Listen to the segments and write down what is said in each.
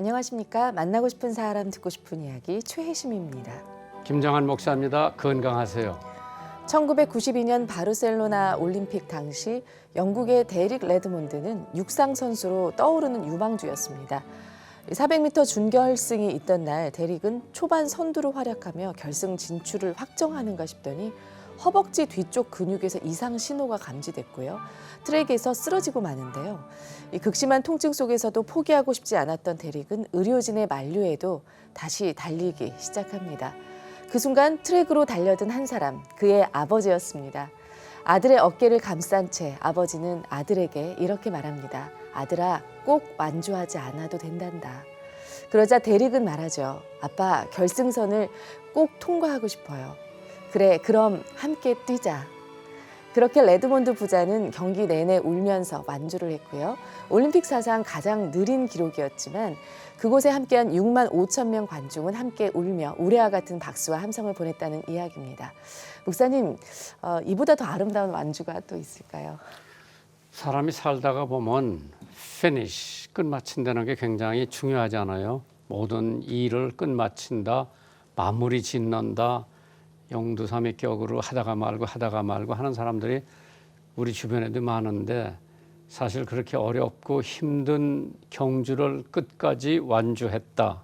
안녕하십니까. 만나고 싶은 사람 듣고 싶은 이야기 최혜심입니다. 김정한 목사입니다. 건강하세요. 1992년 바르셀로나 올림픽 당시 영국의 데릭 레드몬드는 육상 선수로 떠오르는 유망주였습니다. 400m 준결승이 있던 날 데릭은 초반 선두로 활약하며 결승 진출을 확정하는가 싶더니 허벅지 뒤쪽 근육에서 이상 신호가 감지됐고요. 트랙에서 쓰러지고 마는데요. 이 극심한 통증 속에서도 포기하고 싶지 않았던 데릭은 의료진의 만류에도 다시 달리기 시작합니다. 그 순간 트랙으로 달려든 한 사람, 그의 아버지였습니다. 아들의 어깨를 감싼 채 아버지는 아들에게 이렇게 말합니다. 아들아, 꼭 완주하지 않아도 된단다. 그러자 데릭은 말하죠. 아빠, 결승선을 꼭 통과하고 싶어요. 그래, 그럼 함께 뛰자. 그렇게 레드몬드 부자는 경기 내내 울면서 완주를 했고요. 올림픽 사상 가장 느린 기록이었지만 그곳에 함께한 6만 5천 명 관중은 함께 울며 우레와 같은 박수와 함성을 보냈다는 이야기입니다. 목사님, 이보다 더 아름다운 완주가 또 있을까요? 사람이 살다가 보면 finish, 끝마친다는 게 굉장히 중요하잖아요. 모든 일을 끝마친다, 마무리 짓는다, 용두삼위격으로 하다가 말고 하는 사람들이 우리 주변에도 많은데 사실 그렇게 어렵고 힘든 경주를 끝까지 완주했다.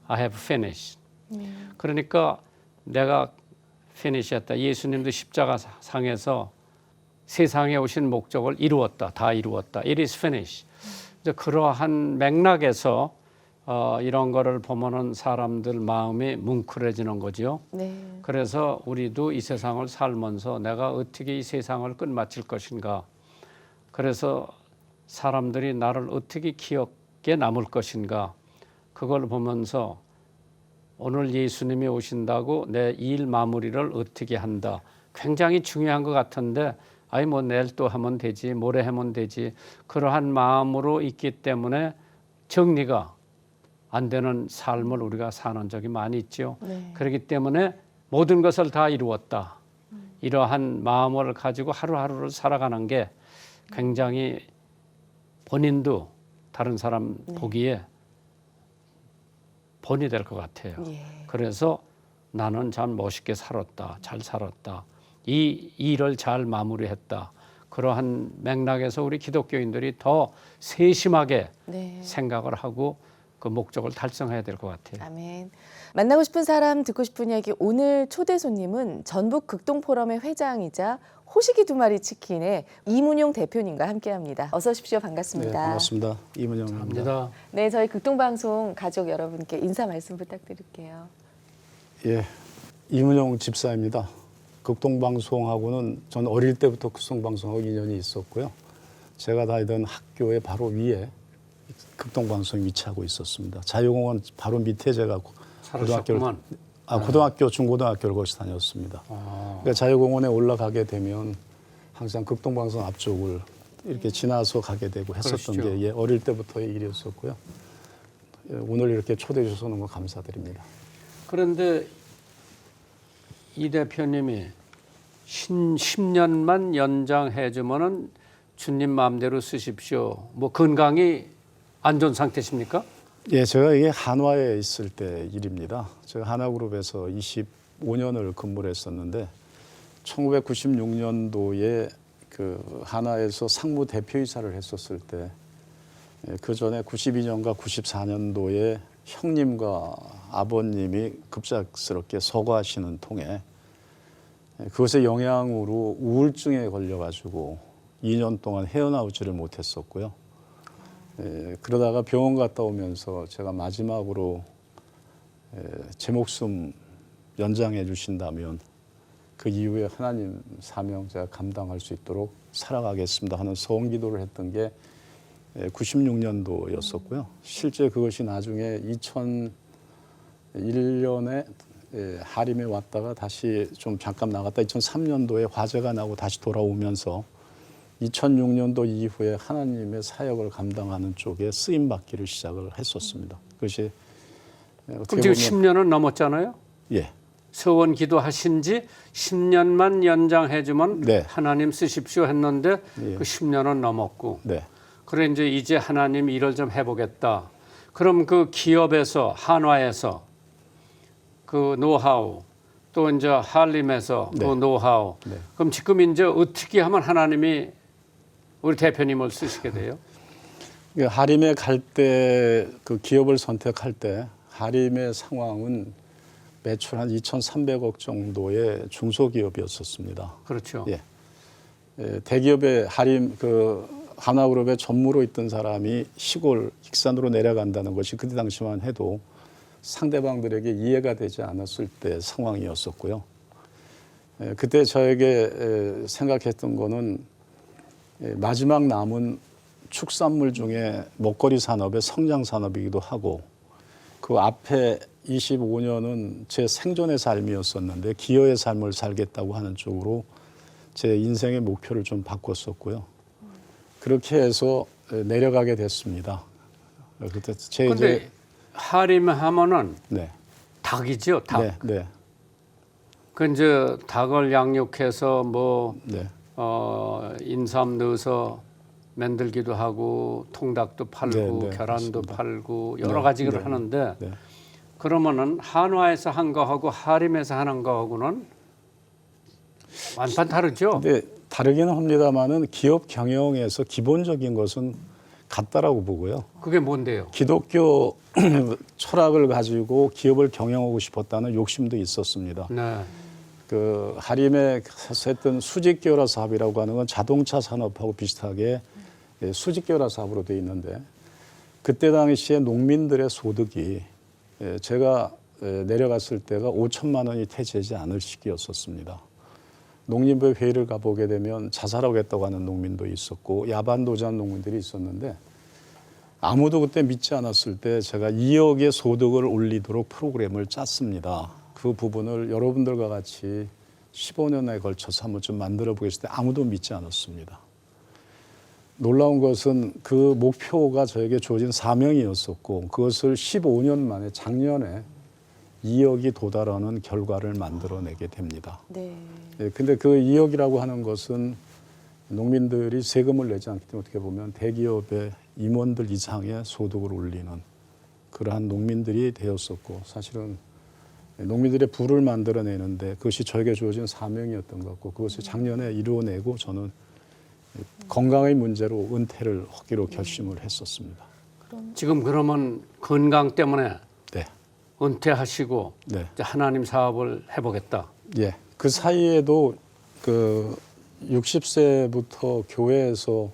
I have finished. 그러니까 내가 finish했다. 예수님도 십자가 상에서 세상에 오신 목적을 이루었다. 다 이루었다. It is finished. 이제 그러한 맥락에서 이런 거를 보면은 사람들 마음이 뭉클해지는 거죠. 네. 그래서 우리도 이 세상을 살면서 내가 어떻게 이 세상을 끝마칠 것인가. 그래서 사람들이 나를 어떻게 기억에 남을 것인가. 그걸 보면서 오늘 예수님이 오신다고 내 일 마무리를 어떻게 한다. 굉장히 중요한 것 같은데 아이 뭐 내일 또 하면 되지, 모레 하면 되지. 그러한 마음으로 있기 때문에 정리가 안 되는 삶을 우리가 사는 적이 많이 있죠. 네. 그렇기 때문에 모든 것을 다 이루었다. 이러한 마음을 가지고 하루하루를 살아가는 게 굉장히 본인도 다른 사람 보기에 본이 될 것 같아요. 예. 그래서 나는 참 멋있게 살았다. 잘 살았다. 이 일을 잘 마무리했다. 그러한 맥락에서 우리 기독교인들이 더 세심하게 네. 생각을 하고 그 목적을 달성해야 될 것 같아요. 아멘. 만나고 싶은 사람 듣고 싶은 이야기 오늘 초대 손님은 전북 극동포럼의 회장이자 호식이 두 마리 치킨의 이문용 대표님과 함께합니다. 어서 오십시오. 반갑습니다. 네, 반갑습니다. 이문영입니다. 감사합니다. 네, 저희 극동방송 가족 여러분께 인사 말씀 부탁드릴게요. 예, 이문영 집사입니다. 극동방송하고는 전 어릴 때부터 극동방송하고 인연이 있었고요. 제가 다니던 학교의 바로 위에 극동방송이 위치하고 있었습니다. 자유공원 바로 밑에 제가 고등학교, 중고등학교를 거기서 다녔습니다. 그러니까 자유공원에 올라가게 되면 항상 극동방송 앞쪽을 이렇게 지나서 가게 되고 했었던 그러시죠. 게 어릴 때부터의 일이었었고요. 오늘 이렇게 초대해 주셔서 너무 감사드립니다. 그런데 이 대표님이 10년만 연장해 주면은 주님 마음대로 쓰십시오. 뭐 건강이 안 좋은 상태십니까? 예, 제가 이게 한화에 있을 때 일입니다. 제가 한화그룹에서 25년을 근무를 했었는데 1996년도에 그 한화에서 상무 대표이사를 했었을 때 그 전에 92년과 94년도에 형님과 아버님이 급작스럽게 서거하시는 통에 그것의 영향으로 우울증에 걸려가지고 2년 동안 헤어나오지를 못했었고요. 그러다가 병원 갔다 오면서 제가 마지막으로 제 목숨 연장해 주신다면 그 이후에 하나님 사명 제가 감당할 수 있도록 살아가겠습니다 하는 소원 기도를 했던 게 96년도였었고요. 실제 그것이 나중에 2001년에 하림에 왔다가 다시 좀 잠깐 나갔다 2003년도에 화재가 나고 다시 돌아오면서 2006년도 이후에 하나님의 사역을 감당하는 쪽에 쓰임 받기를 시작을 했었습니다. 그것이 그럼 지금 10년은 넘었잖아요. 예. 서원 기도하신 지 10년만 연장해 주면 네. 하나님 쓰십시오 했는데 예. 그 10년은 넘었고 네. 그래 이제 하나님 일을 좀 해보겠다. 그럼 그 기업에서 한화에서 그 노하우 또 이제 한림에서 그 네. 노하우 네. 그럼 지금 이제 어떻게 하면 하나님이 우리 대표님을 쓰시게 돼요? 하림에 갈 때 그 기업을 선택할 때 하림의 상황은 매출 한 2,300억 정도의 중소기업이었었습니다. 그렇죠. 예. 대기업의 하림 그 하나그룹의 전무로 있던 사람이 시골 익산으로 내려간다는 것이 그때 당시만 해도 상대방들에게 이해가 되지 않았을 때 상황이었었고요. 그때 저에게 생각했던 거는 마지막 남은 축산물 중에 먹거리 산업의 성장 산업이기도 하고 그 앞에 25년은 제 생존의 삶이었었는데 기여의 삶을 살겠다고 하는 쪽으로 제 인생의 목표를 좀 바꿨었고요. 그렇게 해서 내려가게 됐습니다. 그때 제 근데 이제 하림 하면은 네, 닭이죠, 닭. 네, 네, 그 이제 닭을 양육해서 뭐 네, 인삼 넣어서 만들기도 하고 통닭도 팔고 네, 네, 계란도 맞습니다. 팔고 여러 네, 가지를 네, 하는데 네. 그러면은 한화에서 한 거하고 하림에서 하는 거하고는 완전 다르죠. 근데 다르기는 합니다만은 기업 경영에서 기본적인 것은 같다라고 보고요. 그게 뭔데요? 기독교 철학을 가지고 기업을 경영하고 싶었다는 욕심도 있었습니다. 네. 그 하림에 가서 했던 수직계열화 사업이라고 하는 건 자동차 산업하고 비슷하게 수직계열화 사업으로 돼 있는데 그때 당시에 농민들의 소득이 제가 내려갔을 때가 5천만 원이 태지하지 않을 시기였었습니다. 농림부에 회의를 가보게 되면 자살하겠다고 하는 농민도 있었고 야반도주한 농민들이 있었는데 아무도 그때 믿지 않았을 때 제가 2억의 소득을 올리도록 프로그램을 짰습니다. 그 부분을 여러분들과 같이 15년에 걸쳐서 한번 좀 만들어 보겠을 때 아무도 믿지 않았습니다. 놀라운 것은 그 목표가 저에게 주어진 사명이었었고 그것을 15년 만에 작년에 2억이 도달하는 결과를 만들어내게 됩니다. 네. 근데 그 2억이라고 하는 것은 농민들이 세금을 내지 않기 때문에 어떻게 보면 대기업의 임원들 이상의 소득을 올리는 그러한 농민들이 되었었고 사실은 농민들의 부를 만들어내는데 그것이 저에게 주어진 사명이었던 것 같고 그것을 작년에 이루어내고 저는 건강의 문제로 은퇴를 하기로 결심을 했었습니다. 지금 그러면 건강 때문에 네. 은퇴하시고 네. 이제 하나님 사업을 해보겠다. 예. 그 사이에도 그 60세부터 교회에서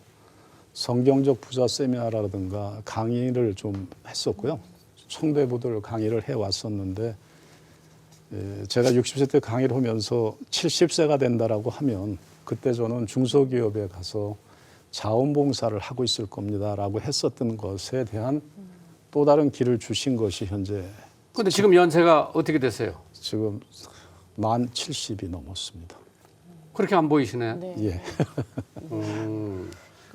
성경적 부자 세미나라든가 강의를 좀 했었고요. 청대부들 강의를 해왔었는데 제가 60세 때 강의를 하면서 70세가 된다라고 하면 그때 저는 중소기업에 가서 자원봉사를 하고 있을 겁니다라고 했었던 것에 대한 또 다른 길을 주신 것이 현재 근데 지금 연세가 어떻게 되세요? 지금 만 70이 넘었습니다. 그렇게 안 보이시네. 네. 예.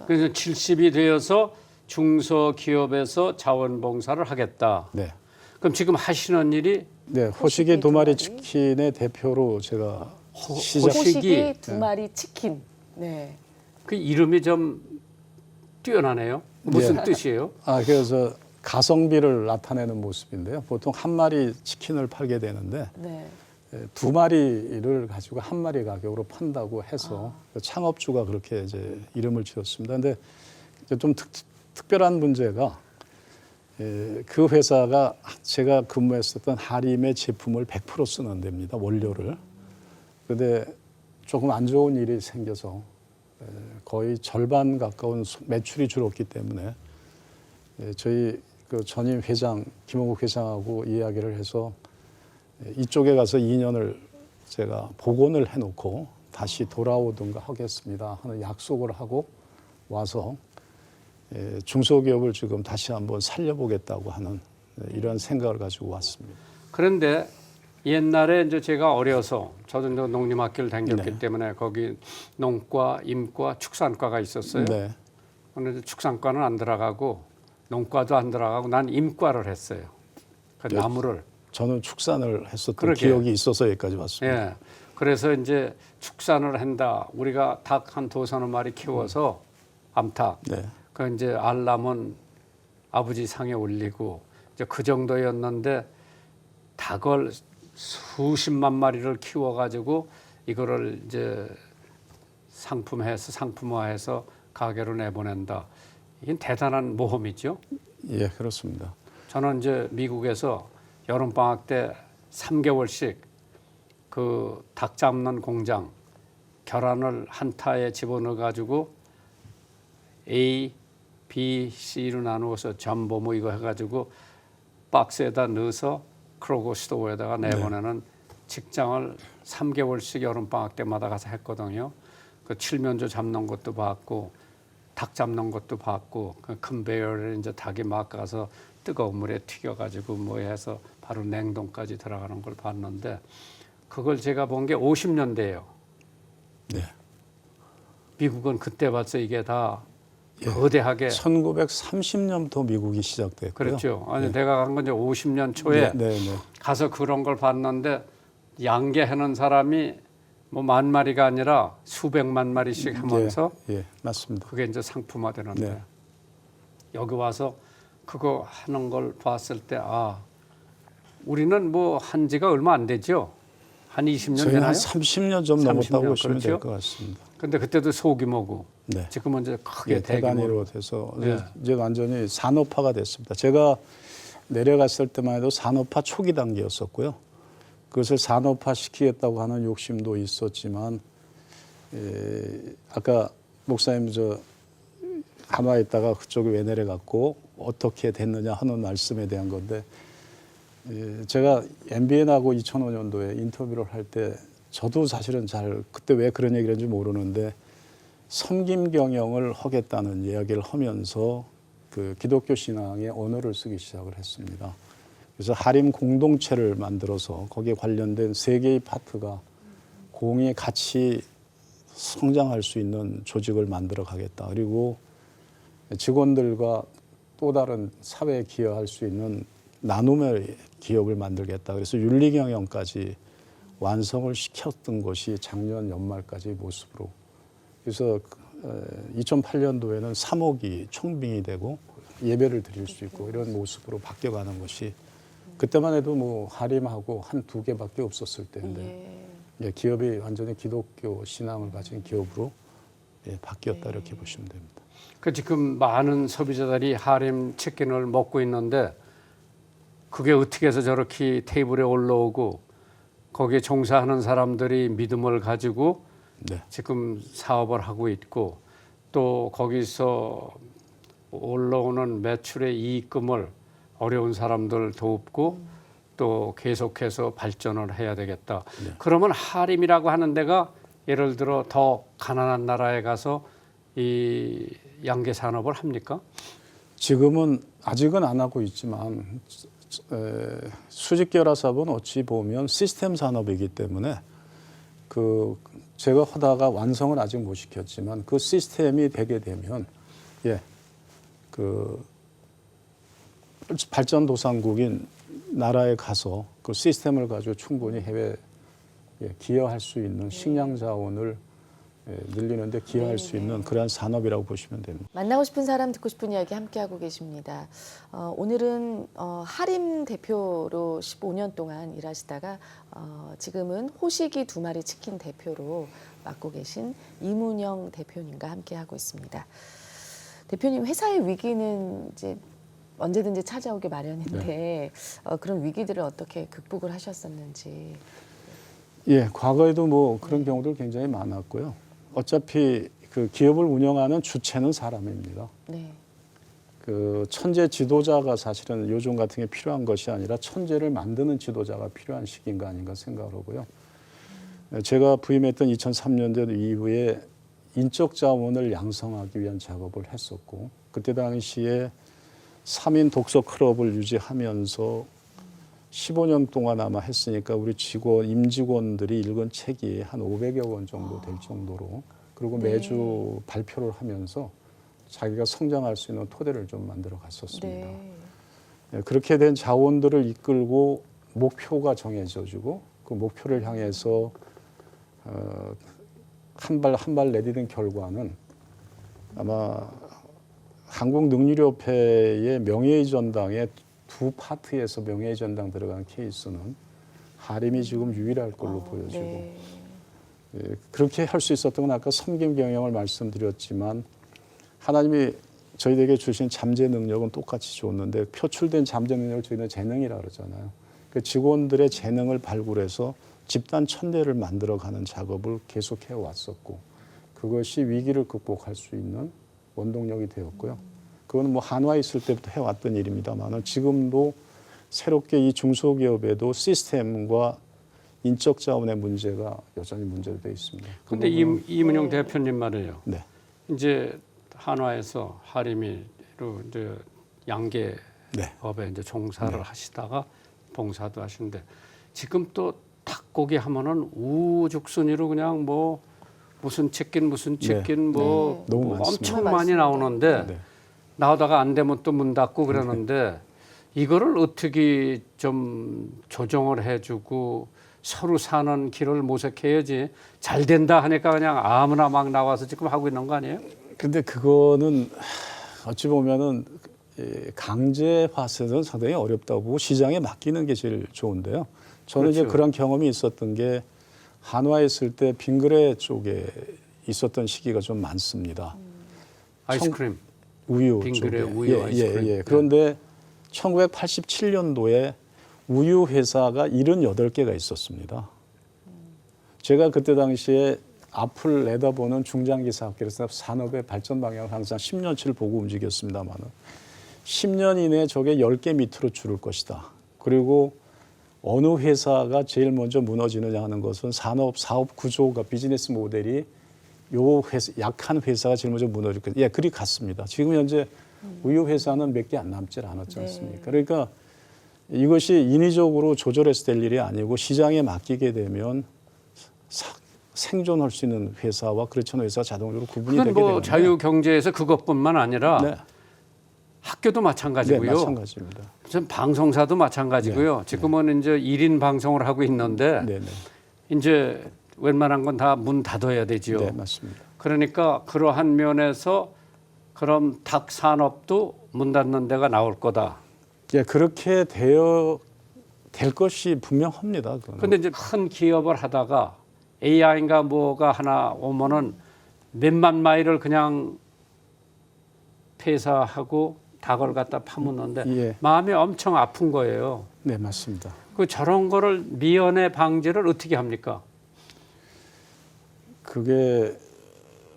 그래서 70이 되어서 중소기업에서 자원봉사를 하겠다. 네. 그럼 지금 하시는 일이 네, 호식이 두 마리 치킨의 대표로 제가 시작. 호식이 두 마리 치킨. 네. 그 이름이 좀 뛰어나네요. 무슨 뜻이에요? 그래서 가성비를 나타내는 모습인데요. 보통 한 마리 치킨을 팔게 되는데 네. 두 마리를 가지고 한 마리 가격으로 판다고 해서 창업주가 그렇게 이제 이름을 지었습니다. 근데 좀 특별한 문제가 그 회사가 제가 근무했었던 하림의 제품을 100% 쓰는 데입니다. 원료를. 근데 조금 안 좋은 일이 생겨서 거의 절반 가까운 매출이 줄었기 때문에 저희 그 전임 회장 김홍국 회장하고 이야기를 해서 이쪽에 가서 2년을 제가 복원을 해놓고 다시 돌아오든가 하겠습니다 하는 약속을 하고 와서 중소기업을 지금 다시 한번 살려보겠다고 하는 이런 생각을 가지고 왔습니다. 그런데 옛날에 이제 제가 어려서 저도 이제 농림학교를 다녔기 네. 때문에 거기 농과, 임과, 축산과가 있었어요. 네. 그런데 축산과는 안 들어가고 농과도 안 들어가고 난 임과를 했어요. 그 네. 나무를. 저는 축산을 했었던 그러게요. 기억이 있어서 여기까지 왔습니다. 예. 그래서 이제 축산을 한다. 우리가 닭 한 2서너 마리 키워서 암탉. 네. 그 이제 알람은 아버지 상에 올리고 이제 그 정도였는데 닭을 수십만 마리를 키워가지고 이거를 이제 상품화해서 가게로 내보낸다. 이건 대단한 모험이죠. 예, 그렇습니다. 저는 이제 미국에서 여름 방학 때 3개월씩 그 닭 잡는 공장 계란을 한 타에 집어넣어 가지고 A, B, C로 나누어서 잠보 뭐 이거 해가지고 박스에다 넣어서 크로거 스토어에다가 내보내는 직장을 3개월씩 여름 방학 때마다 가서 했거든요. 그 칠면조 잡는 것도 봤고 닭 잡는 것도 봤고 그 컨베이어에 이제 닭이 막 가서 뜨거운 물에 튀겨가지고 뭐 해서 바로 냉동까지 들어가는 걸 봤는데 그걸 제가 본 게 50년대예요. 네. 미국은 그때 벌써 이게 다 예. 거대하게 1930년부터 미국이 시작됐고요. 그렇죠. 아니 네. 내가 간 건 이제 50년 초에 가서 그런 걸 봤는데 양계하는 사람이 뭐 10,000마리가 아니라 수백만 마리씩 하면서 예, 맞습니다. 그게 이제 상품화되는데 네. 여기 와서 그거 하는 걸 봤을 때 아 우리는 뭐 한 지가 얼마 안 되죠. 한 20년 저희는 되나요? 한 30년 좀 30년, 넘었다고 보시면 될 그렇죠? 것 같습니다. 근데 그때도 소규모고 네. 지금은 이제 크게 예, 대단위로 대규모로 돼서 네. 이제 완전히 산업화가 됐습니다. 제가 내려갔을 때만 해도 산업화 초기 단계였었고요. 그것을 산업화 시키겠다고 하는 욕심도 있었지만 아까 목사님 저 한화에 있다가 그쪽에 왜 내려갔고 어떻게 됐느냐 하는 말씀에 대한 건데 제가 MBN하고 2005년도에 인터뷰를 할 때 저도 사실은 잘 그때 왜 그런 얘기를 했는지 모르는데 섬김 경영을 하겠다는 이야기를 하면서 그 기독교 신앙의 언어를 쓰기 시작을 했습니다. 그래서 하림 공동체를 만들어서 거기에 관련된 세 개의 파트가 공히 같이 성장할 수 있는 조직을 만들어 가겠다. 그리고 직원들과 또 다른 사회에 기여할 수 있는 나눔의 기업을 만들겠다. 그래서 윤리경영까지 완성을 시켰던 것이 작년 연말까지의 모습으로. 그래서 2008년도에는 3억이 총빙이 되고 예배를 드릴 수 있고 이런 모습으로 바뀌어가는 것이 그때만 해도 뭐 하림하고 한 두 개밖에 없었을 때인데 기업이 완전히 기독교 신앙을 가진 기업으로 바뀌었다 이렇게 보시면 됩니다. 그 지금 많은 소비자들이 하림 치킨을 먹고 있는데 그게 어떻게 해서 저렇게 테이블에 올라오고 거기에 종사하는 사람들이 믿음을 가지고 네. 지금 사업을 하고 있고 또 거기서 올라오는 매출의 이익금을 어려운 사람들 돕고 또 계속해서 발전을 해야 되겠다. 네. 그러면 하림이라고 하는 데가 예를 들어 더 가난한 나라에 가서 이 양계 산업을 합니까? 지금은 아직은 안 하고 있지만 수직결합 사업은 어찌 보면 시스템 산업이기 때문에 그 제가 하다가 완성을 아직 못 시켰지만 그 시스템이 되게 되면 그 발전도상국인 나라에 가서 그 시스템을 가지고 충분히 해외 기여할 수 있는 식량 자원을 늘리는데 기여할 수 있는 그러한 산업이라고 보시면 됩니다. 만나고 싶은 사람 듣고 싶은 이야기 함께하고 계십니다. 오늘은 하림 대표로 15년 동안 일하시다가 지금은 호식이 2마리 치킨 대표로 맡고 계신 이문영 대표님과 함께하고 있습니다. 대표님, 회사의 위기는 이제 언제든지 찾아오기 마련인데 그런 위기들을 어떻게 극복을 하셨었는지. 예, 과거에도 뭐 그런 경우들 굉장히 많았고요. 어차피 그 기업을 운영하는 주체는 사람입니다. 네. 그 천재 지도자가 사실은 요즘 같은 게 필요한 것이 아니라 천재를 만드는 지도자가 필요한 시기인가 아닌가 생각을 하고요. 제가 부임했던 2003년도 이후에 인적 자원을 양성하기 위한 작업을 했었고 그때 당시에 3인 독서 클럽을 유지하면서 15년 동안 아마 했으니까 우리 임직원들이 읽은 책이 한 500여 권 정도 될 정도로 그리고 매주 발표를 하면서 자기가 성장할 수 있는 토대를 좀 만들어 갔었습니다. 그렇게 된 자원들을 이끌고 목표가 정해져지고 그 목표를 향해서 한 발 한 발 내디딘 결과는 아마 한국능률협회의 명예의 전당에 두 파트에서 명예의 전당 들어간 케이스는 하림이 지금 유일할 걸로 보여지고 네. 예, 그렇게 할 수 있었던 건 아까 섬김 경영을 말씀드렸지만 하나님이 저희에게 주신 잠재 능력은 똑같이 줬는데 표출된 잠재 능력을 저희는 재능이라고 그러잖아요. 그 직원들의 재능을 발굴해서 집단 천대를 만들어가는 작업을 계속해 왔었고 그것이 위기를 극복할 수 있는 원동력이 되었고요. 그건 뭐 한화에 있을 때부터 해왔던 일입니다만 지금도 새롭게 이 중소기업에도 시스템과 인적 자원의 문제가 여전히 문제로 되어 있습니다. 그런데 이문용 대표님 말이에요. 네. 이제 한화에서 하림이로 이제 양계 네. 업에 이제 종사를 하시다가 봉사도 하시는데 지금 또 닭고기 하면은 우죽순위로 그냥 뭐 무슨 치킨 뭐, 너무 뭐 많습니다. 엄청 많이 나오는데 네. 나오다가 안 되면 또 문 닫고 그러는데 이거를 어떻게 좀 조정을 해주고 서로 사는 길을 모색해야지 잘 된다 하니까 그냥 아무나 막 나와서 지금 하고 있는 거 아니에요? 근데 그거는 어찌 보면은 강제화세는 상당히 어렵다고 보고 시장에 맡기는 게 제일 좋은데요. 저는 그렇죠. 이제 그런 경험이 있었던 게 한화에 있을 때 빙그레 쪽에 있었던 시기가 좀 많습니다. 아이스크림. 우유 빙그레 쪽에. 우유 아이스크림. 그런데 1987년도에 우유 회사가 78개가 있었습니다. 제가 그때 당시에 앞을 내다보는 중장기 사업계에서 산업의 발전 방향을 항상 10년치를 보고 움직였습니다만은 10년 이내에 저게 10개 밑으로 줄을 것이다. 그리고 어느 회사가 제일 먼저 무너지느냐 하는 것은 산업 사업 구조가 비즈니스 모델이 요 회사, 약한 회사가 제일 먼저 무너질 거예요. 예, 그리 같습니다. 지금 현재 우유 회사는 몇 개 안 남지 않았지 않습니까? 그러니까 이것이 인위적으로 조절해서 될 일이 아니고 시장에 맡기게 되면 생존할 수 있는 회사와 그렇지 않은 회사가 자동적으로 구분이 그건 되게 뭐 되는데 자유 경제에서 그것뿐만 아니라 네. 학교도 마찬가지고요. 네, 마찬가지입니다. 무슨 방송사도 마찬가지고요. 지금은 이제 1인 방송을 하고 있는데 네, 네. 이제 웬만한 건 다 문 닫아야 되지요. 네, 맞습니다. 그러니까 그러한 면에서 그럼 닭 산업도 문 닫는 데가 나올 거다. 예, 그렇게 될 것이 분명합니다. 그런데 이제 큰 기업을 하다가 AI인가 뭐가 하나 오면은 몇만 마일을 그냥 폐사하고 닭을 갖다 파묻는데 예. 마음이 엄청 아픈 거예요. 네, 맞습니다. 그 저런 거를 미연에 방지를 어떻게 합니까? 그게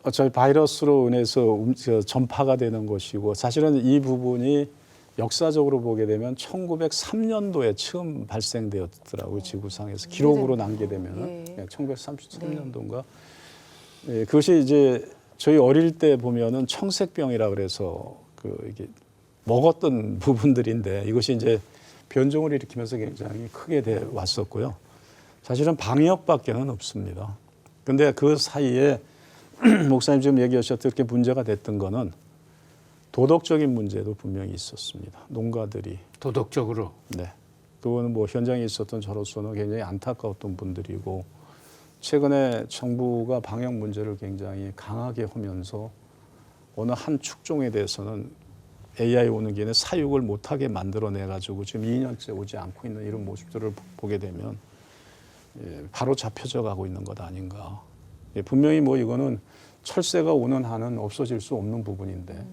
어차피 바이러스로 인해서 전파가 되는 것이고 사실은 이 부분이 역사적으로 보게 되면 1903년도에 처음 발생되었더라고요. 지구상에서 기록으로 남게되면은 예. 1933년도인가. 예, 그것이 이제 저희 어릴 때 보면은 청색병이라 그래서 이게 먹었던 부분들인데 이것이 이제 변종을 일으키면서 굉장히 크게 돼 왔었고요. 사실은 방역밖에는 없습니다. 근데 그 사이에 목사님 지금 얘기하셨던 이렇게 문제가 됐던 거는 도덕적인 문제도 분명히 있었습니다. 농가들이. 도덕적으로. 네. 그거는 뭐 현장에 있었던 저로서는 굉장히 안타까웠던 분들이고 최근에 정부가 방역 문제를 굉장히 강하게 하면서 어느 한 축종에 대해서는 AI 오는 길에 사육을 못하게 만들어내 가지고 지금 2년째 오지 않고 있는 이런 모습들을 보게 되면 바로 잡혀져 가고 있는 것 아닌가. 분명히 뭐 이거는 철새가 오는 한은 없어질 수 없는 부분인데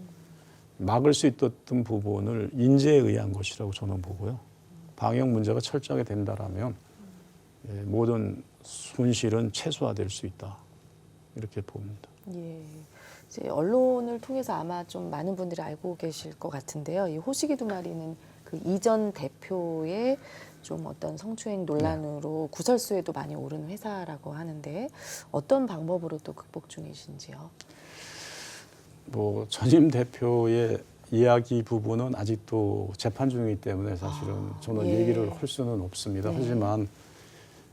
막을 수 있었던 부분을 인재에 의한 것이라고 저는 보고요. 방역 문제가 철저하게 된다라면 모든 손실은 최소화될 수 있다. 이렇게 봅니다. 예. 이제 언론을 통해서 아마 좀 많은 분들이 알고 계실 것 같은데요. 이 호식이 두 마리는 그 이전 대표의 좀 어떤 성추행 논란으로 구설수에도 많이 오른 회사라고 하는데 어떤 방법으로 또 극복 중이신지요? 뭐 전임 대표의 이야기 부분은 아직도 재판 중이기 때문에 사실은 저는 예. 얘기를 할 수는 없습니다. 하지만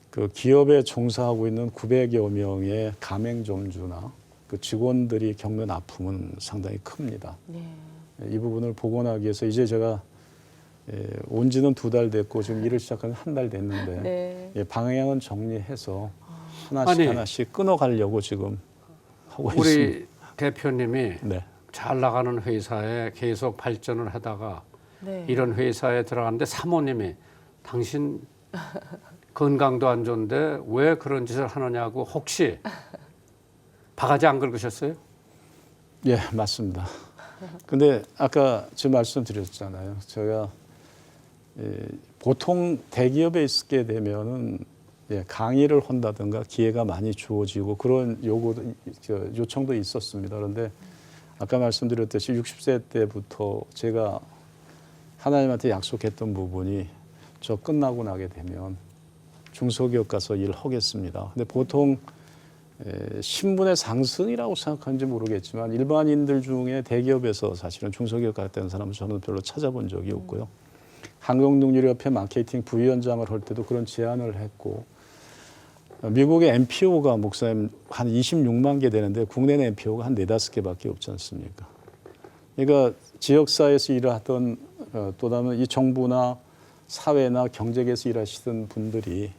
그 기업에 종사하고 있는 900여 명의 가맹점주나 그 직원들이 겪는 아픔은 상당히 큽니다. 네. 이 부분을 복원하기 위해서 이제 제가 온 지는 2달 됐고 지금 일을 시작한 1달 됐는데 네. 방향은 정리해서 아니, 하나씩 끊어가려고 지금 하고 우리 있습니다. 대표님이 네. 잘 나가는 회사에 계속 발전을 하다가 네. 이런 회사에 들어갔는데 사모님이 당신 건강도 안 좋은데 왜 그런 짓을 하느냐고 혹시 바가지 안 긁으셨어요? 예, 맞습니다. 근데 아까 지금 말씀드렸잖아요. 제가 보통 대기업에 있게 되면은 강의를 한다든가 기회가 많이 주어지고 그런 요청도 있었습니다. 그런데 아까 말씀드렸듯이 60세 때부터 제가 하나님한테 약속했던 부분이 저 끝나고 나게 되면 중소기업 가서 일하겠습니다. 근데 보통 신분의 상승이라고 생각하는지 모르겠지만 일반인들 중에 대기업에서 사실은 중소기업 갔다는 사람은 저는 별로 찾아본 적이 없고요. 한국능률협회 마케팅 부위원장을 할 때도 그런 제안을 했고 미국의 MPO가 목사님 한 26만 개 되는데 국내는 MPO가 한 4-5개밖에 없지 않습니까? 그러니까 지역사회에서 일하던 또 다음에 이 정부나 사회나 경제계에서 일하시던 분들이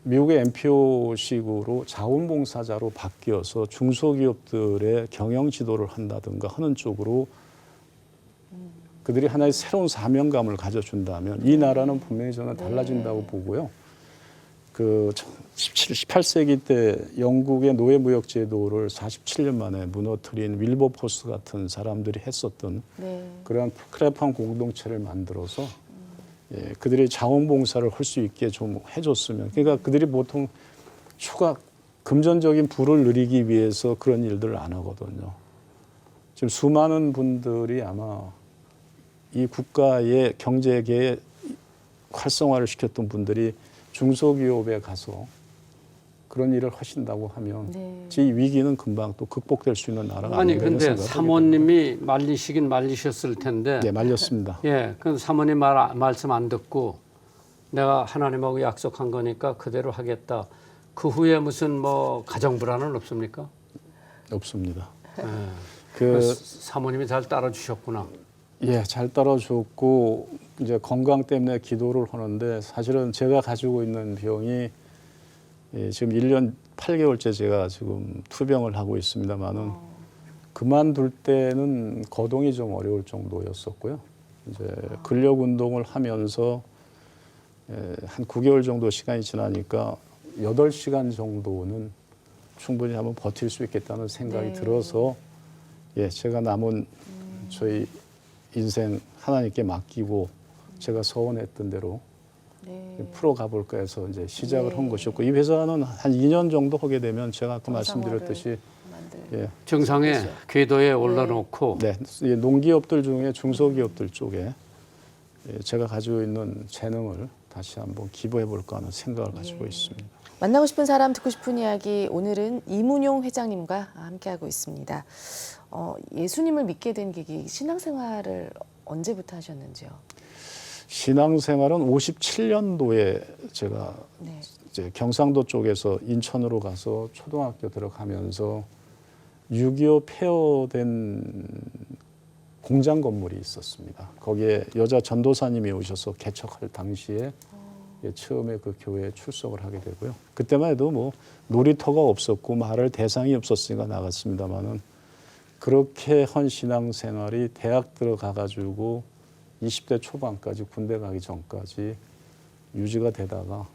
미국의 MPO식으로 자원봉사자로 바뀌어서 중소기업들의 경영 지도를 한다든가 하는 쪽으로 그들이 하나의 새로운 사명감을 가져준다면 이 나라는 분명히 저는 달라진다고 보고요. 그 18세기 때 영국의 노예무역 제도를 47년 만에 무너뜨린 윌버포스 같은 사람들이 했었던 그러한 크레판 공동체를 만들어서 그들이 자원봉사를 할 수 있게 좀 해줬으면 그러니까 그들이 보통 추가 금전적인 부를 누리기 위해서 그런 일들을 안 하거든요. 지금 수많은 분들이 아마 이 국가의 경제계에 활성화를 시켰던 분들이 중소기업에 가서 그런 일을 하신다고 하면 이 위기는 금방 또 극복될 수 있는 나라가 아니 아닌가 이런 근데 생각을 사모님이 말리시긴 말리셨을 텐데 네, 말렸습니다. 예, 그 사모님 말씀 안 듣고 내가 하나님하고 약속한 거니까 그대로 하겠다. 그 후에 무슨 뭐 가정 불안은 없습니까? 없습니다. 예. 그 사모님이 잘 따라주셨구나. 예, 잘 따라줬고 이제 건강 때문에 기도를 하는데 사실은 제가 가지고 있는 병이 지금 1년 8개월째 제가 지금 투병을 하고 있습니다만은 그만둘 때는 거동이 좀 어려울 정도였었고요. 이제 근력 운동을 하면서 한 9개월 정도 시간이 지나니까 8시간 정도는 충분히 한번 버틸 수 있겠다는 생각이 들어서 제가 남은 저희 인생 하나님께 맡기고 제가 소원했던 대로 풀어가 볼까 해서 이제 시작을 한 것이었고 이 회사는 한 2년 정도 하게 되면 제가 아까 말씀드렸듯이 정상의 궤도에 올라놓고 이 농기업들 중에 중소기업들 쪽에 제가 가지고 있는 재능을 다시 한번 기부해 볼까 하는 생각을 가지고 있습니다. 만나고 싶은 사람 듣고 싶은 이야기 오늘은 이문용 회장님과 함께하고 있습니다. 예수님을 믿게 된 계기 신앙생활을 언제부터 하셨는지요? 신앙생활은 57년도에 제가 이제 경상도 쪽에서 인천으로 가서 초등학교 들어가면서 6.25 폐허된 공장 건물이 있었습니다. 거기에 여자 전도사님이 오셔서 개척할 당시에 처음에 그 교회에 출석을 하게 되고요. 그때만 해도 뭐 놀이터가 없었고 말할 대상이 없었으니까 나갔습니다만은 그렇게 한 신앙생활이 대학 들어가가지고 20대 초반까지 군대 가기 전까지 유지가 되다가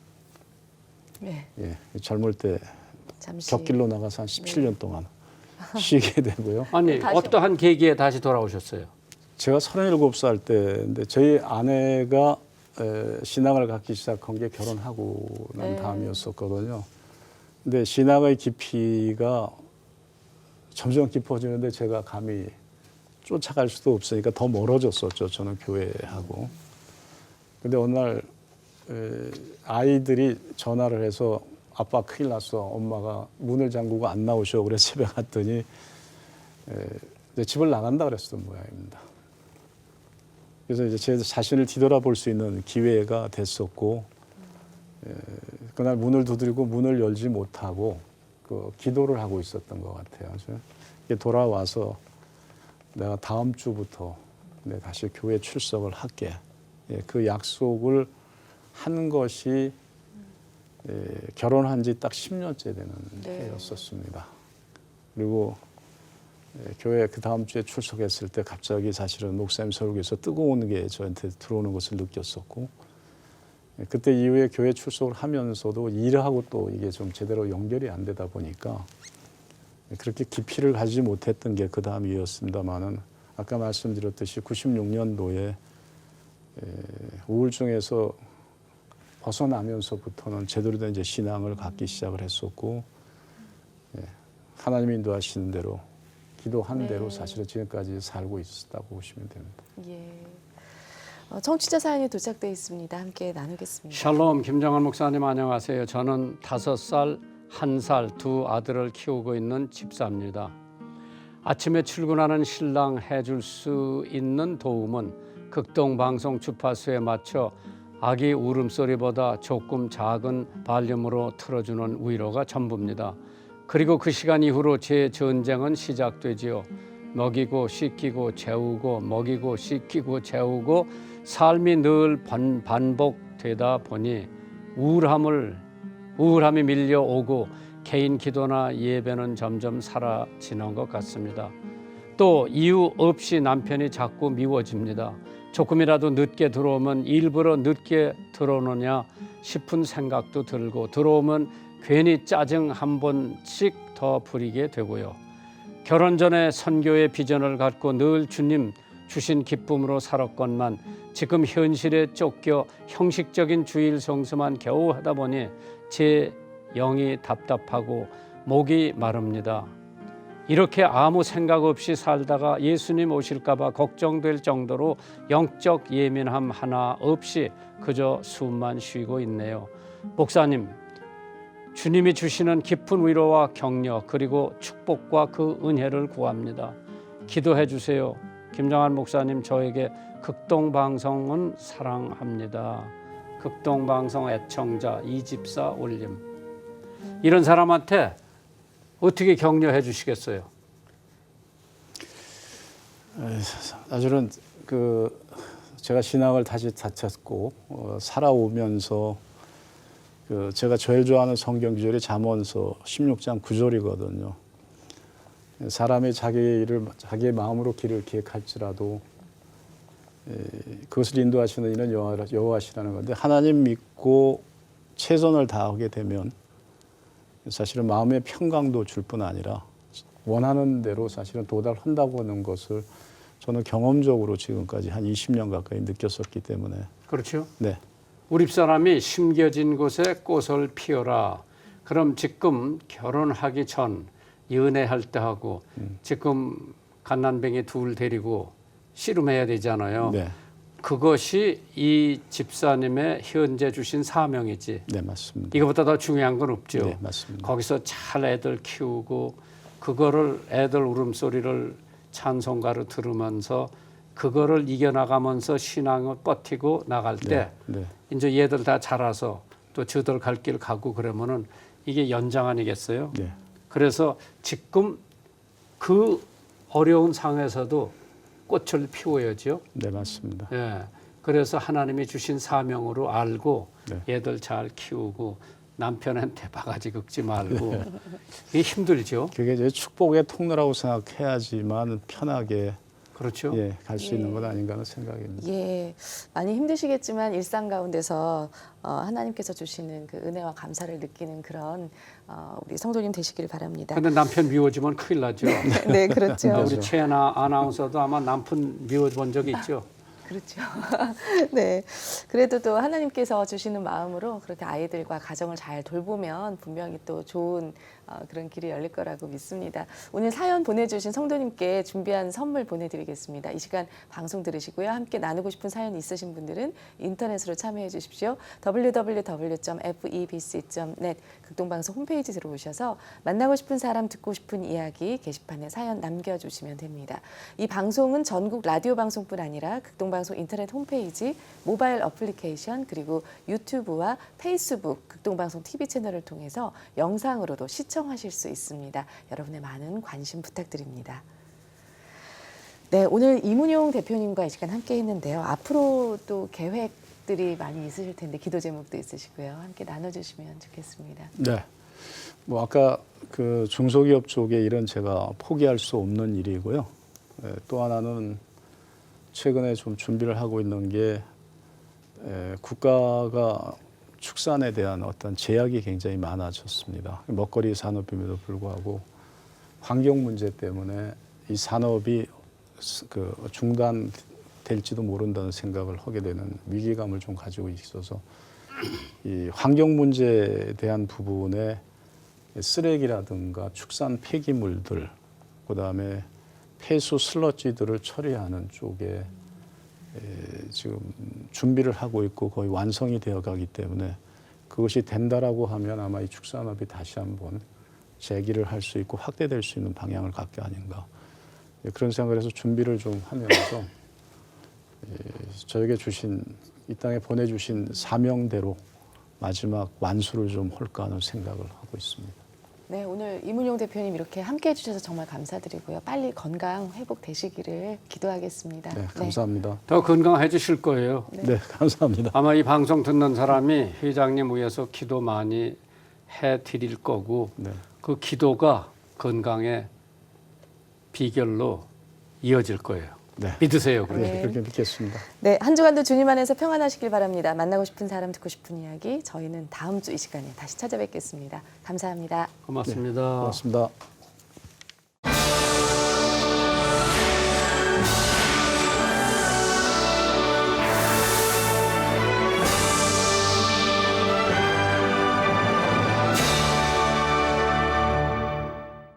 젊을 때 잠시. 격길로 나가서 한 17년 동안 쉬게 되고요. 아니 어떠한 계기에 다시 돌아오셨어요? 제가 37살 때인데 저희 아내가 신앙을 갖기 시작한 게 결혼하고 난 다음이었었거든요. 근데 신앙의 깊이가 점점 깊어지는데 제가 감히 쫓아갈 수도 없으니까 더 멀어졌었죠. 저는 교회하고. 근데 어느 날 아이들이 전화를 해서 아빠 큰일 났어. 엄마가 문을 잠그고 안 나오셔. 그래서 집에 갔더니 집을 나간다 그랬었던 모양입니다. 그래서 이제 제 자신을 뒤돌아볼 수 있는 기회가 됐었고 그날 문을 두드리고 문을 열지 못하고 그 기도를 하고 있었던 것 같아요. 돌아와서 내가 다음 주부터 다시 교회 출석을 할게. 그 약속을 한 것이 결혼한 지 딱 10년째 되는 해였었습니다. 그리고 교회 그 다음 주에 출석했을 때 갑자기 사실은 목사님 설교에서 뜨거운 게 저한테 들어오는 것을 느꼈었고, 그때 이후에 교회 출석을 하면서도 일하고 또 이게 좀 제대로 연결이 안 되다 보니까 그렇게 깊이를 가지지 못했던 게 그 다음이었습니다만은, 아까 말씀드렸듯이 96년도에 우울증에서 벗어나면서부터는 제대로 된 이제 신앙을 갖기 시작을 했었고, 하나님이 인도하시는 대로 기도한 대로 사실은 지금까지 살고 있었다고 보시면 됩니다. 예. 청취자 사연이 도착돼 있습니다. 함께 나누겠습니다. 샬롬, 김정환 목사님 안녕하세요. 저는 5살, 1살 두 아들을 키우고 있는 집사입니다. 아침에 출근하는 신랑 해줄 수 있는 도움은 극동방송 주파수에 맞춰 아기 울음소리보다 조금 작은 발륨으로 틀어주는 위로가 전부입니다. 그리고 그 시간 이후로 제 전쟁은 시작되지요. 먹이고 씻기고 재우고 먹이고 씻기고 재우고 삶이 늘 반복되다 보니 우울함이 밀려오고 개인 기도나 예배는 점점 사라지는 것 같습니다. 또 이유 없이 남편이 자꾸 미워집니다. 조금이라도 늦게 들어오면 일부러 늦게 들어오느냐 싶은 생각도 들고, 들어오면 괜히 짜증 한 번씩 더 부리게 되고요. 결혼 전에 선교의 비전을 갖고 늘 주님 주신 기쁨으로 살았건만 지금 현실에 쫓겨 형식적인 주일 성수만 겨우 하다 보니 제 영이 답답하고 목이 마릅니다. 이렇게 아무 생각 없이 살다가 예수님 오실까 봐 걱정될 정도로 영적 예민함 하나 없이 그저 숨만 쉬고 있네요. 목사님, 주님이 주시는 깊은 위로와 격려 그리고 축복과 그 은혜를 구합니다. 기도해 주세요. 김정환 목사님, 저에게 극동방송은 사랑합니다. 극동방송 애청자 이집사 올림. 이런 사람한테 어떻게 격려해 주시겠어요? 사실은 제가 신앙을 다시 찾고 살아오면서 제가 제일 좋아하는 성경 구절이 잠언서 16장 9절이거든요. 사람이 자기의 마음으로 길을 기획할지라도 그것을 인도하시는 이는 여호와시라는 건데, 하나님 믿고 최선을 다하게 되면 사실은 마음의 평강도 줄 뿐 아니라 원하는 대로 사실은 도달한다고 하는 것을 저는 경험적으로 지금까지 한 20년 가까이 느꼈었기 때문에. 그렇죠. 네. 우리 사람이 심겨진 곳에 꽃을 피워라. 그럼 지금 결혼하기 전 연애할 때 하고 지금 갓난뱅이 둘 데리고 씨름해야 되잖아요. 네. 그것이 이 집사님의 현재 주신 사명이지. 네, 맞습니다. 이거보다 더 중요한 건 없죠. 네, 맞습니다. 거기서 잘 애들 키우고 그거를 애들 울음소리를 찬송가로 들으면서 그거를 이겨나가면서 신앙을 버티고 나갈 때 네. 이제 얘들 다 자라서 또 저들 갈 길 가고 그러면은 이게 연장 아니겠어요? 네. 그래서 지금 그 어려운 상황에서도 꽃을 피워야죠. 네, 맞습니다. 예. 그래서 하나님이 주신 사명으로 알고 네. 얘들 잘 키우고 남편한테 바가지 긁지 말고 이게 힘들죠. 그게 이제 축복의 통로라고 생각해야지만 편하게 그렇죠. 갈 수 있는 것 아닌가 하는 생각입니다. 예, 많이 힘드시겠지만 일상 가운데서 하나님께서 주시는 그 은혜와 감사를 느끼는 그런 우리 성도님 되시길 바랍니다. 근데 남편 미워지면 큰일 나죠. 네, 그렇죠. 우리 최나 아나운서도 아마 남편 미워본 적이 있죠. 그렇죠. 네. 그래도 또 하나님께서 주시는 마음으로 그렇게 아이들과 가정을 잘 돌보면 분명히 또 좋은 그런 길이 열릴 거라고 믿습니다. 오늘 사연 보내주신 성도님께 준비한 선물 보내드리겠습니다. 이 시간 방송 들으시고요. 함께 나누고 싶은 사연 있으신 분들은 인터넷으로 참여해 주십시오. www.febc.net 극동방송 홈페이지 들어오셔서 만나고 싶은 사람, 듣고 싶은 이야기 게시판에 사연 남겨주시면 됩니다. 이 방송은 전국 라디오 방송뿐 아니라 극동방송 인터넷 홈페이지, 모바일 어플리케이션, 그리고 유튜브와 페이스북 극동방송 TV 채널을 통해서 영상으로도 시청하실 수 있습니다. 여러분의 많은 관심 부탁드립니다. 네, 오늘 이문용 대표님과 이 시간 함께 했는데요. 앞으로 또 계획들이 많이 있으실 텐데 기도 제목도 있으시고요. 함께 나눠주시면 좋겠습니다. 네. 뭐 아까 그 중소기업 쪽의 일은 제가 포기할 수 없는 일이고요. 또 하나는 최근에 좀 준비를 하고 있는 게 국가가 축산에 대한 어떤 제약이 굉장히 많아졌습니다. 먹거리 산업임에도 불구하고 환경 문제 때문에 이 산업이 그 중단될지도 모른다는 생각을 하게 되는 위기감을 좀 가지고 있어서 이 환경 문제에 대한 부분에 쓰레기라든가 축산 폐기물들, 그다음에 폐수 슬러지들을 처리하는 쪽에 지금 준비를 하고 있고 거의 완성이 되어 가기 때문에 그것이 된다라고 하면 아마 이 축산업이 다시 한번 재기를 할 수 있고 확대될 수 있는 방향을 갖게 아닌가 그런 생각을 해서 준비를 좀 하면서 저에게 주신 이 땅에 보내주신 사명대로 마지막 완수를 좀 할까 하는 생각을 하고 있습니다. 네, 오늘 이문용 대표님 이렇게 함께해 주셔서 정말 감사드리고요. 빨리 건강 회복되시기를 기도하겠습니다. 네, 감사합니다. 더 건강해지실 거예요. 네, 감사합니다. 아마 이 방송 듣는 사람이 회장님 위해서 기도 많이 해드릴 거고 네. 그 기도가 건강의 비결로 이어질 거예요. 네. 믿으세요. 그렇게. 네, 그렇게 믿겠습니다. 네, 한 주간도 주님 안에서 평안하시길 바랍니다. 만나고 싶은 사람, 듣고 싶은 이야기, 저희는 다음 주 이 시간에 다시 찾아뵙겠습니다. 감사합니다. 고맙습니다. 고맙습니다.